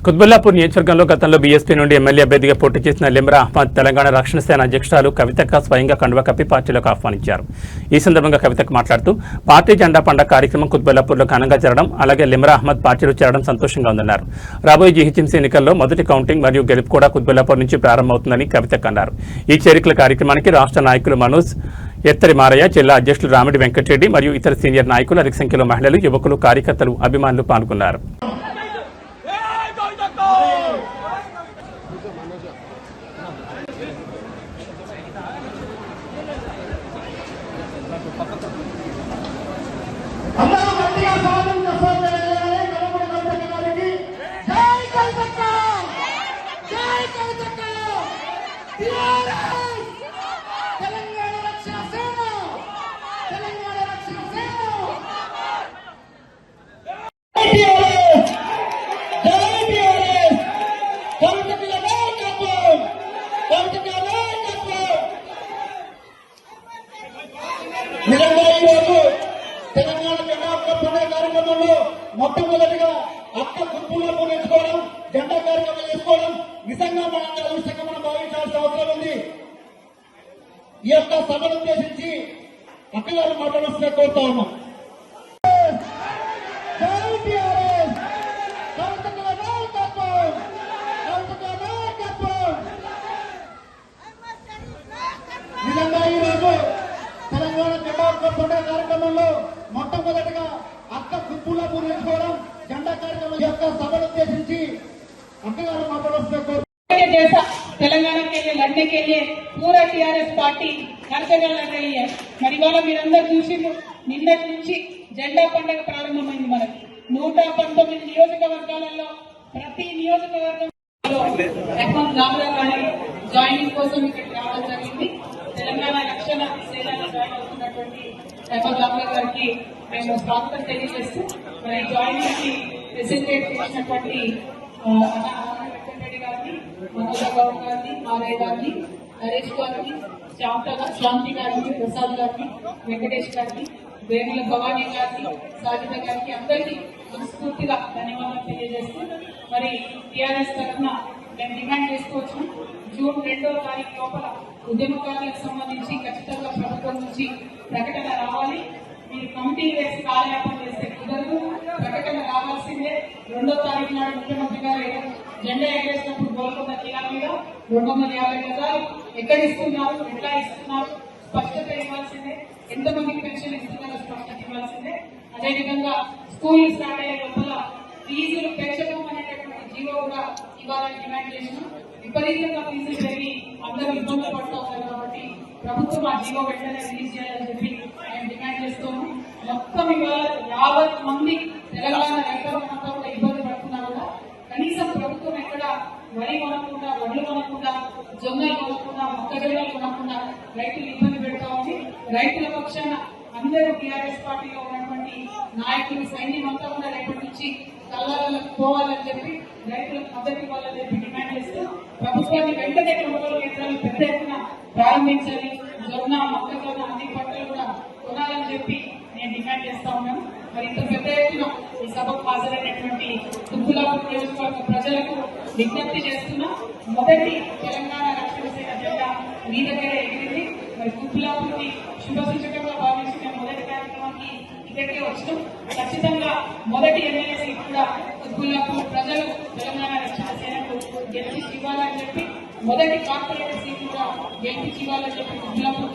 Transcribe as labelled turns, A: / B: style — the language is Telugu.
A: కుత్బుల్లాపూర్ నియోజకవర్గంలో గతంలో బీఎస్పీ నుండి ఎమ్మెల్యే అభ్యర్థిగా పోటీ చేసిన లిమ్రా అహ్మద్ తెలంగాణ రక్షణ సేన అధ్యక్షురాలు కవితక్క స్వయంగా కండువా కప్పి పార్టీలోకి ఆహ్వానించారు. ఈ సందర్భంగా కవితక్క మాట్లాడుతూ పార్టీ జెండా పండగ కార్యక్రమం కుత్బుల్లాపూర్లో ఘనంగా జరగడం, అలాగే లిమ్రా అహ్మద్ పార్టీలో చేరడం సంతోషంగా ఉందన్నారు. రాబోయే జీహెచ్ఎంసీ ఎన్నికల్లో మొదటి కౌంటింగ్ మరియు గెలుపు కూడా కుత్బుల్లాపూర్ నుంచి ప్రారంభమవుతుందని కవితక్క అన్నారు. ఈ చేరికల కార్యక్రమానికి రాష్ట్ర నాయకులు మనోజ్ ఎత్తరి మారయ్య, జిల్లా అధ్యక్షులు రామిడి వెంకటరెడ్డి మరియు ఇతర సీనియర్ నాయకులు, అధిక సంఖ్యలో మహిళలు, యువకులు, కార్యకర్తలు, అభిమానులు పాల్గొన్నారు.
B: తెలంగాణ జెండా పండుగ కార్యక్రమంలో మొట్టమొదటిగా అక్క కుర్పులను నేర్చుకోవడం, జెండా కార్యక్రమం చేసుకోవడం నిజంగా మనందరూ అదృష్టంగా మనం భావించాల్సిన అవసరం ఉంది. ఈ యొక్క సభను ఉద్దేశించి అక్కగారు మాట్లాడాల్సిన కోరుతా ఉన్నాం. నిజంగా ఈ రోజు తెలంగాణ జెండా పండుగ కార్యక్రమంలో మొట్టమొదటిగా అక్క కుర్పులను నేర్చుకోవడం, జెండా కార్యక్రమం యొక్క సభను ఉద్దేశించి అక్కగారు మాట్లాడాల్సిన
C: तेलंगाना के लिए लड़ने के लिए पूरा टीआरएस पार्टी हर जगह लड़ रही है. మరి ఇవాళ మీరందరూ చూసిండ్రు, నిన్నటి నుంచి జెండా పండుగ ప్రారంభమైంది. మనకి 119 నియోజకవర్గాలలో ప్రతి నియోజకవర్గంలో అహ్మద్ రామరావు గారి జాయినింగ్ కోసం ఇక్కడికి రావడం జరిగింది. తెలంగాణ రక్షణ సేనలో జాయిన్ అవుతున్నటువంటి అహ్మద్ రామరావు గారికి మేము స్వాగతం తెలియజేస్తూ మరి జాయినింగ్ కి ఫెసిలిటేట్ చేసినటువంటి మనోజ గౌడ్ గారిని, మారయ్య గారిని, నరేష్ గారిని, శాంతి గారిని, ప్రసాద్ గారిని, వెంకటేష్ గారిని, వేముల భవానీ గారిని, సాజిత గారికి అందరికీ మనస్ఫూర్తిగా ధన్యవాదాలు తెలియజేస్తూ మరి టీఆర్ఎస్ తరఫున మేము డిమాండ్ చేసుకోవచ్చు. జూన్ 2వ తారీఖు లోపల ఉద్యమకారులకు సంబంధించి ఖచ్చితంగా ప్రభుత్వం నుంచి ప్రకటన రావాలి. మీరు కమిటీ వేసి కాలయాపన చేస్తే కుదరదు, ప్రకటన రావాల్సిందే. 2వ తారీఖు నాడు ముఖ్యమంత్రి గారు జెండా ఎగరేసినప్పుడు గోల్కొండ జిల్లా మీద 250 గజాలు ఎక్కడ ఇస్తున్నారు, ఎట్లా ఇస్తున్నారు స్పష్టత ఇవ్వాల్సిందే. ఎంతమందికి పెన్షన్ ఇస్తున్నారో స్పష్టత ఇవ్వాల్సిందే. అదేవిధంగా స్కూల్ స్టార్ట్ అయ్యే లోపల ఫీజులు పెంచడం అనేటటువంటి జీవో కూడా ఇవ్వాలని డిమాండ్ చేసినాం. విపరీతంగా ఫీజులు పెరిగి అందరూ ఇబ్బందులు పడుతూ ఉన్నారు కాబట్టి ప్రభుత్వం ఆ జీవో వెంటనే రిలీజ్ చేయాలని చెప్పి మేము డిమాండ్ చేస్తున్నాము. మొత్తం ఇవాళ 50 మంది తెలంగాణ రైతులంతా కూడా ఇబ్బంది పడుతున్నారు కూడా కనీసం ప్రభుత్వం ఎక్కడ వరి కొనకుండా, వడ్లు కొనకుండా, జొన్నలు కొనకుండా, మొక్కజొన్నలు కొనకుండా రైతులు ఇబ్బంది పెడతా ఉంది. రైతుల పక్షాన అందరూ టీఆర్ఎస్ పార్టీలో ఉన్నటువంటి నాయకులు, సైన్యం అంతా కూడా రేపటి నుంచి కల్లాలకు పోవాలని చెప్పి రైతులకు మద్దతు ఇవ్వాలని చెప్పి డిమాండ్ చేస్తూ ప్రభుత్వాన్ని వెంటనే కొనుగోలు కేంద్రాలు పెద్ద ఎత్తున ప్రారంభించాలి. జొన్న, మొక్కజొన్న అన్ని పంటలు కూడా కొనాలని చెప్పి నేను డిమాండ్ చేస్తా ఉన్నాను. మరి ఇంత పెద్ద ఎత్తున ఈ సభకు హాజరైనటువంటి కుత్బుల్లాపూర్ నియోజకవర్గ ప్రజలకు విజ్ఞప్తి చేస్తున్నా. మొదటి తెలంగాణ రక్షణ సేన జెండా మీ దగ్గర ఎగిరింది. మరి కుత్బుల్లాపూర్ని శుభసూచకంగా భావించి మేము మొదటి కార్యక్రమానికి ఇక్కడికే వచ్చినాం. ఖచ్చితంగా మొదటి ఎమ్మెల్యే సీట్ కూడా కుత్బుల్లాపూర్ ప్రజలు తెలంగాణ రక్షణ సేనకు గెలిపించి ఇవ్వాలని చెప్పి, మొదటి కార్పొరేటర్ సీట్ కూడా గెలిపించి ఇవ్వాలని చెప్పి కుత్బుల్లాపూర్